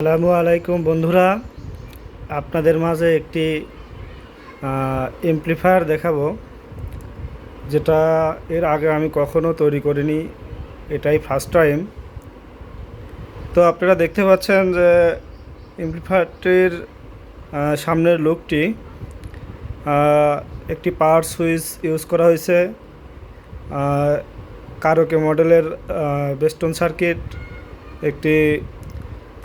আসসালামু আলাইকুম বন্ধুরা, আপনাদের মাঝে একটি এমপ্লিফায়ার দেখাবো, যেটা এর আগে আমি কখনো তৈরি করিনি। এটাই ফার্স্ট টাইম। তো আপনারা দেখতে পাচ্ছেন যে এমপ্লিফায়ারটির সামনের লুকটি একটি পাওয়ার সুইচ ইউজ করা হয়েছে, কারোকে মডেলের বেস্টন সার্কিট, একটি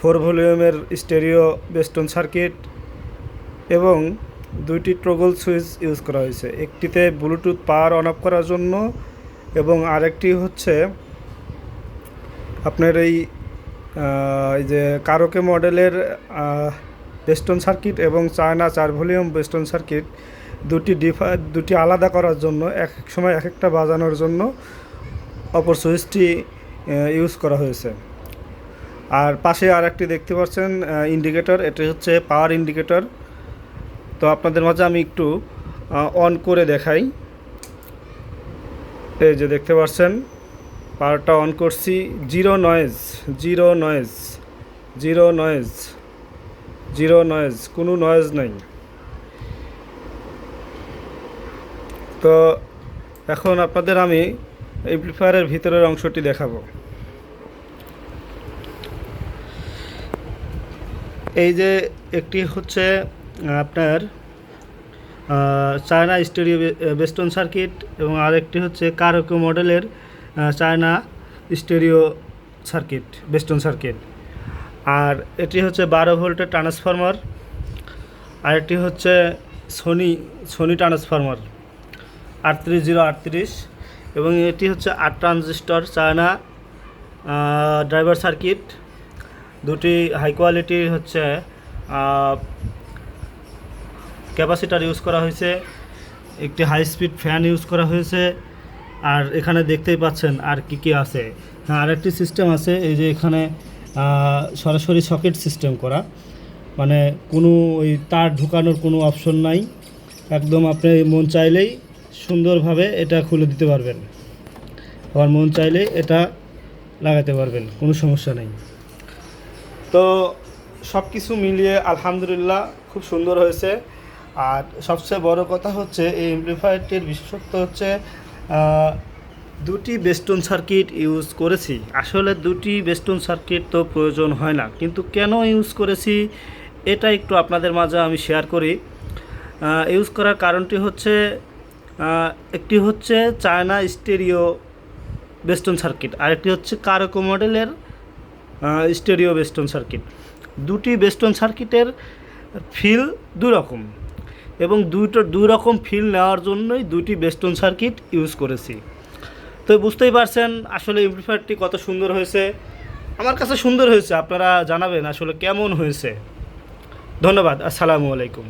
4 ভলিউমের স্টেরিও বেস্টন সার্কিট এবং দুইটি টগল সুইচ ইউজ করা হয়েছে। একটিতে ব্লুটুথ পাওয়ার অন অফ করার জন্য এবং আরেকটি হচ্ছে আপনার এই যে কারোকে মডেলের বেস্টন সার্কিট এবং চায়না 4 ভলিউম বেস্টন সার্কিট দুটি আলাদা করার জন্য এক সময় এক একটা বাজানোর জন্য অপর সুইচটি ইউজ করা হয়েছে। আর পাশে আর একটি দেখতে পাচ্ছেন ইন্ডিকেটর, এটি হচ্ছে পাওয়ার ইন্ডিকেটর। তো আপনাদের মাঝে আমি একটু অন করে দেখাই। এই যে দেখতে পাচ্ছেন পাওয়ারটা অন করছি, zero noise, zero noise, zero noise, zero noise, কোনো নয়েজ নেই। তো এখন আপনাদের আমি এমপ্লিফায়ারের ভিতরের অংশটি দেখাবো। এই যে একটি হচ্ছে আপনার চায়না স্টেরিও বেস্টন সার্কিট এবং আরেকটি হচ্ছে কারোকে মডেলের চায়না স্টেরিও সার্কিট বেস্টন সার্কিট। আর এটি হচ্ছে 12 ভোল্টের ট্রান্সফরমার, আরেকটি হচ্ছে সোনি ট্রান্সফরমার 38038 এবং এটি হচ্ছে 8 ট্রানজিস্টর চায়না ড্রাইভার সার্কিট। দুটি হাই কোয়ালিটির হচ্ছে ক্যাপাসিটার ইউজ করা হয়েছে, একটি হাই স্পিড ফ্যান ইউজ করা হয়েছে। আর এখানে দেখতেই পাচ্ছেন আর কি আছে। হ্যাঁ, আরেকটি সিস্টেম আছে, এই যে এখানে সরাসরি সকেট সিস্টেম করা, মানে কোনো ওই তার ঢুকানোর কোনো অপশন নাই। একদম আপনি মন চাইলেই সুন্দরভাবে এটা খুলে দিতে পারবেন, আবার মন চাইলেই এটা লাগাতে পারবেন, কোনো সমস্যা নেই। তো সব কিছু মিলিয়ে আলহামদুলিল্লাহ খুব সুন্দর হয়েছে। আর সবচেয়ে বড় কথা হচ্ছে এই এমপ্লিফায়ারটির বিশেষত্ব হচ্ছে দুটি বেস্টন সার্কিট ইউজ করেছি। আসলে দুটি বেস্টন সার্কিট তো প্রয়োজন হয় না, কিন্তু কেন ইউজ করেছি এটা একটু আপনাদের মাঝে আমি শেয়ার করি। ইউজ করার কারণটি হচ্ছে একটি হচ্ছে চায়না স্টেরিও বেস্টন সার্কিট, আরেকটি হচ্ছে কারোকে মডেলের স্টেরিও বেস্টন সার্কিট। দুটি বেস্টন সার্কিটের ফিল দুই রকম এবং দুই রকম ফিল নেওয়ার জন্যই দুটি বেস্টন সার্কিট ইউজ করেছি। তো বুঝতেই পারছেন আসলে এমপ্লিফায়ারটি কত সুন্দর হয়েছে। আমার কাছে সুন্দর হয়েছে, আপনারা জানাবেন আসলে কেমন হয়েছে। ধন্যবাদ। আসসালামু আলাইকুম।